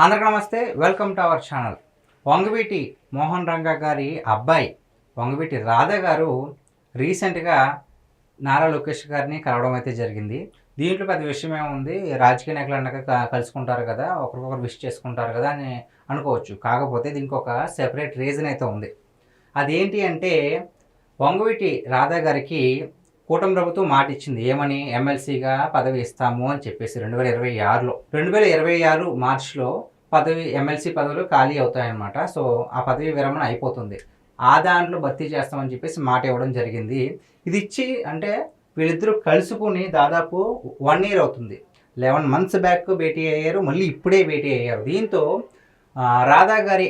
అందరికీ నమస్తే. Welcome to our channel. Vangaveeti Mohan Ranga గారి అబ్బాయి వంగవీటి రాధా గారు రీసెంట్గా నారా లోకేష్ గారిని కలవడం అయితే జరిగింది. దీంట్లో పెద్ద విషయం ఏముంది, రాజకీయ నాయకులు అన్నాక కలుసుకుంటారు కదా, ఒకరికొకరు విష్ చేసుకుంటారు కదా అని అనుకోవచ్చు. కాకపోతే దీనికి ఒక సెపరేట్ రీజన్ అయితే ఉంది. అదేంటి అంటే, వంగవీటి రాధా గారికి కూటమి ప్రభుత్వం మాట ఇచ్చింది. ఏమని? ఎమ్మెల్సీగా పదవి ఇస్తాము అని చెప్పేసి 2026 మార్చిలో ఎమ్మెల్సీ పదవులు ఖాళీ అవుతాయన్నమాట. సో ఆ పదవి విరమణ అయిపోతుంది. ఆ దాంట్లో భర్తీ చేస్తామని చెప్పేసి మాట ఇవ్వడం జరిగింది. ఇది ఇచ్చి అంటే వీళ్ళిద్దరూ కలుసుకుని దాదాపు 1 year అవుతుంది. 11 months బ్యాక్ భేటీ అయ్యారు, మళ్ళీ ఇప్పుడే భేటీ అయ్యారు. దీంతో రాధా గారి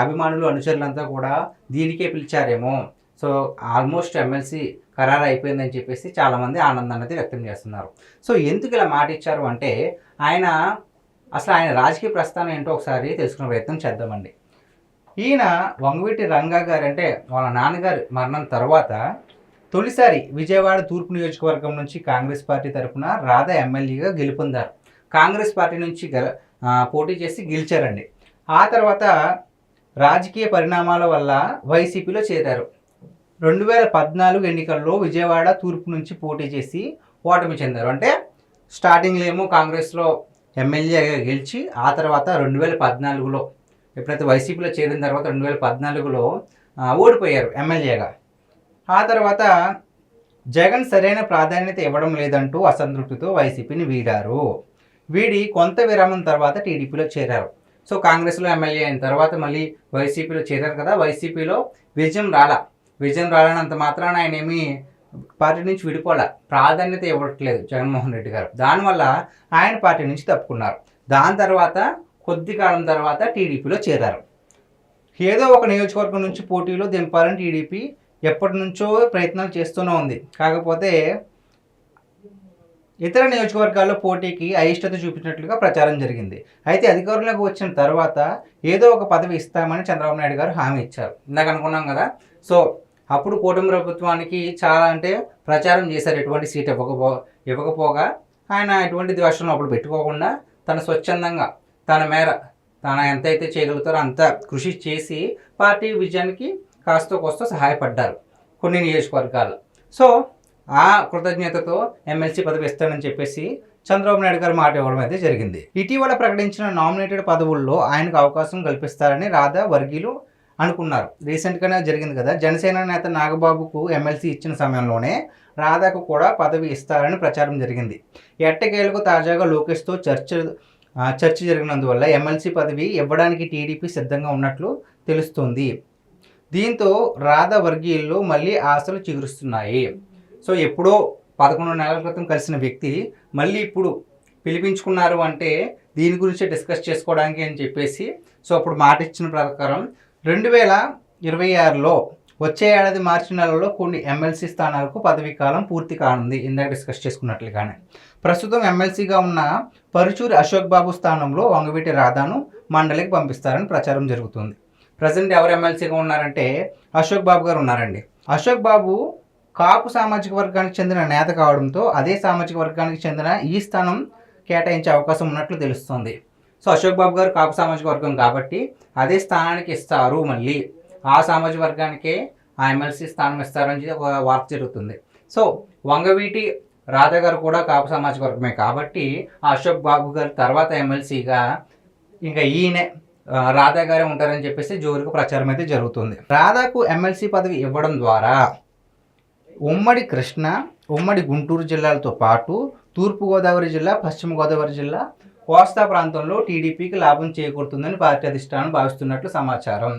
అభిమానులు అనుచరులంతా కూడా దీనికే పిలిచారేమో, సో ఆల్మోస్ట్ ఎమ్మెల్సీ ఖరారు అయిపోయిందని చెప్పేసి చాలామంది ఆనందాన్ని అయితే వ్యక్తం చేస్తున్నారు. సో ఎందుకు ఇలా మాట ఇచ్చారు అంటే, అసలు ఆయన రాజకీయ ప్రస్థానం ఏంటో ఒకసారి తెలుసుకునే ప్రయత్నం చేద్దామండి. ఈయన వంగవీటి రంగా గారు అంటే వాళ్ళ నాన్నగారు మరణం తర్వాత తొలిసారి విజయవాడ తూర్పు నియోజకవర్గం నుంచి కాంగ్రెస్ పార్టీ తరఫున రాధా ఎమ్మెల్యేగా గెలుపొందారు. కాంగ్రెస్ పార్టీ నుంచి పోటీ చేసి గెలిచారండి. ఆ తర్వాత రాజకీయ పరిణామాల వల్ల వైసీపీలో చేరారు. 2014 ఎన్నికల్లో విజయవాడ తూర్పు నుంచి పోటీ చేసి ఓటమి చెందారు. అంటే స్టార్టింగ్లో ఏమో కాంగ్రెస్లో ఎమ్మెల్యేగా గెలిచి, ఆ తర్వాత 2014లో ఎప్పుడైతే వైసీపీలో చేరిన తర్వాత 2014లో ఓడిపోయారు ఎమ్మెల్యేగా. ఆ తర్వాత జగన్ సరైన ప్రాధాన్యత ఇవ్వడం లేదంటూ అసంతృప్తితో వైసీపీని వీడి కొంత విరామం తర్వాత టీడీపీలో చేరారు. సో కాంగ్రెస్లో ఎమ్మెల్యే అయిన తర్వాత మళ్ళీ వైసీపీలో చేరారు కదా, వైసీపీలో విజయం రాలనంత మాత్రాన ఆయన ఏమీ పార్టీ నుంచి విడిపోలే, ప్రాధాన్యత ఇవ్వట్లేదు జగన్మోహన్ రెడ్డి గారు. దానివల్ల ఆయన పార్టీ నుంచి తప్పుకున్నారు. దాని తర్వాత కొద్ది కాలం తర్వాత టీడీపీలో చేరారు. ఏదో ఒక నియోజకవర్గం నుంచి పోటీలో దింపాలని టీడీపీ ఎప్పటి నుంచో ప్రయత్నాలు చేస్తూనే ఉంది. కాకపోతే ఇతర నియోజకవర్గాల్లో పోటీకి అయిష్టత చూపించినట్లుగా ప్రచారం జరిగింది. అయితే అధికారంలోకి వచ్చిన తర్వాత ఏదో ఒక పదవి ఇస్తామని చంద్రబాబు నాయుడు గారు హామీ ఇచ్చారు. ఇందాక అనుకున్నాం కదా. సో అప్పుడు కూటమి ప్రభుత్వానికి చాలా అంటే ప్రచారం చేశారు, ఎటువంటి సీట్ ఇవ్వకపోగా ఆయన ఎటువంటి ద్వేషం అప్పుడు పెట్టుకోకుండా తన స్వచ్ఛందంగా తన మేర ఎంతైతే చేయగలుగుతారో అంత కృషి చేసి పార్టీ విజయానికి కాస్త సహాయపడ్డారు కొన్ని నియోజకవర్గాలు. సో ఆ కృతజ్ఞతతో ఎమ్మెల్సీ పదవి ఇస్తానని చెప్పేసి చంద్రబాబు నాయుడు గారు మాట ఇవ్వడం అయితే జరిగింది. ఇటీవల ప్రకటించిన నామినేటెడ్ పదవుల్లో ఆయనకు అవకాశం కల్పిస్తారని రాధా వర్గీయులు అనుకున్నారు. రీసెంట్గానే జరిగింది కదా, జనసేన నేత నాగబాబుకు ఎమ్మెల్సీ ఇచ్చిన సమయంలోనే రాధాకు కూడా పదవి ఇస్తారని ప్రచారం జరిగింది. ఎట్టకేలకు తాజాగా లోకేష్తో చర్చ జరిగినందువల్ల ఎమ్మెల్సీ పదవి ఇవ్వడానికి టీడీపీ సిద్ధంగా ఉన్నట్లు తెలుస్తోంది. దీంతో రాధా వర్గీయుల్లో మళ్ళీ ఆశలు చిగురుస్తున్నాయి. సో ఎప్పుడో 11 నెలల క్రితం కలిసిన వ్యక్తి మళ్ళీ ఇప్పుడు పిలిపించుకున్నారు అంటే దీని గురించి డిస్కస్ చేసుకోవడానికి అని చెప్పేసి, సో అప్పుడు మాట ఇచ్చిన ప్రకారం 2026లో వచ్చే ఏడాది మార్చి నెలలో కొన్ని ఎమ్మెల్సీ స్థానాలకు పదవీ కాలం పూర్తి కానుంది. ఇందాక డిస్కస్ చేసుకున్నట్లుగానే ప్రస్తుతం ఎమ్మెల్సీగా ఉన్న పరుచూరి అశోక్ బాబు స్థానంలో వంగవీటి రాధాను మండలికి పంపిస్తారని ప్రచారం జరుగుతుంది. ప్రజెంట్ ఎవరు ఎమ్మెల్సీగా ఉన్నారంటే అశోక్ బాబు గారు ఉన్నారండి. అశోక్ బాబు కాపు సామాజిక వర్గానికి చెందిన నేత కావడంతో అదే సామాజిక వర్గానికి చెందిన ఈ స్థానం కేటాయించే అవకాశం ఉన్నట్లు తెలుస్తోంది. సో అశోక్ బాబు గారు కాపు సామాజిక వర్గం కాబట్టి అదే స్థానానికి ఇస్తారు, మళ్ళీ ఆ సామాజిక వర్గానికే ఆ ఎమ్మెల్సీ స్థానం ఇస్తారని ఒక వార్త జరుగుతుంది. సో వంగవీటి రాధా గారు కూడా కాపు సామాజిక వర్గమే కాబట్టి అశోక్ బాబు గారి తర్వాత ఎమ్మెల్సీగా ఇంకా ఈయనే రాధా గారే ఉంటారని చెప్పేసి జోరుగా ప్రచారం అయితే జరుగుతుంది. రాధాకు ఎమ్మెల్సీ పదవి ఇవ్వడం ద్వారా ఉమ్మడి కృష్ణా, ఉమ్మడి గుంటూరు జిల్లాలతో పాటు తూర్పుగోదావరి జిల్లా, పశ్చిమ గోదావరి జిల్లా, కోస్తా ప్రాంతంలో టీడీపీకి లాభం చేకూరుతుందని పార్టీ అధిష్టానం భావిస్తున్నట్లు సమాచారం.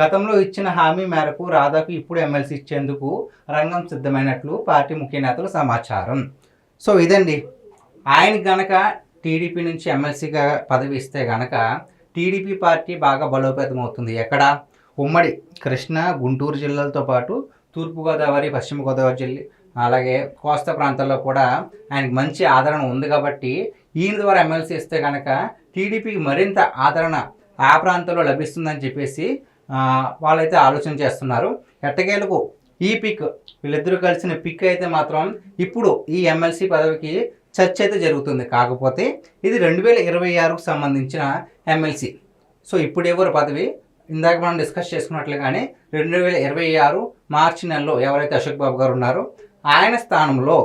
గతంలో ఇచ్చిన హామీ మేరకు రాధాకు ఇప్పుడు ఎమ్మెల్సీ ఇచ్చేందుకు రంగం సిద్ధమైనట్లు పార్టీ ముఖ్య నేతలు సమాచారం. సో ఇదండి, ఆయన గనక టీడీపీ నుంచి ఎమ్మెల్సీగా పదవి ఇస్తే గనక టీడీపీ పార్టీ బాగా బలోపేతం అవుతుంది. ఎక్కడ? ఉమ్మడి కృష్ణా, గుంటూరు జిల్లాలతో పాటు తూర్పుగోదావరి, పశ్చిమ గోదావరి జిల్లా, అలాగే కోస్తా ప్రాంతాల్లో కూడా ఆయనకు మంచి ఆదరణ ఉంది. కాబట్టి ఈయన ద్వారా ఎమ్మెల్సీ ఇస్తే కనుక టీడీపీకి మరింత ఆదరణ ఆ ప్రాంతంలో లభిస్తుందని చెప్పేసి వాళ్ళైతే ఆలోచన చేస్తున్నారు. ఎట్టకేలకు ఈ పిక్, వీళ్ళిద్దరూ కలిసిన పిక్ అయితే మాత్రం ఇప్పుడు ఈ ఎమ్మెల్సీ పదవికి చర్చ అయితే జరుగుతుంది. కాకపోతే ఇది 2026కు సంబంధించిన ఎమ్మెల్సీ. సో ఇప్పుడు ఎవరు పదవి ఇందాక మనం డిస్కస్ చేసుకున్నట్లుగానే 2026 మార్చి నెలలో ఎవరైతే అశోక్ బాబు గారు ఉన్నారో ఆయన స్థానంలో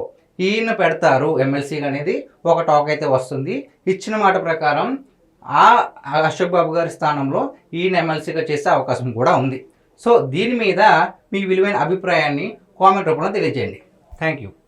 ఈయన పెడతారు ఎమ్మెల్సీగా అనేది ఒక టాక్ అయితే వస్తుంది. ఇచ్చిన మాట ప్రకారం ఆ అశోక్ బాబు గారి స్థానంలో ఈయన ఎమ్మెల్సీగా చేసే అవకాశం కూడా ఉంది. సో దీని మీద మీ విలువైన అభిప్రాయాన్ని కామెంట్ రూపంలో తెలియజేయండి. Thank you.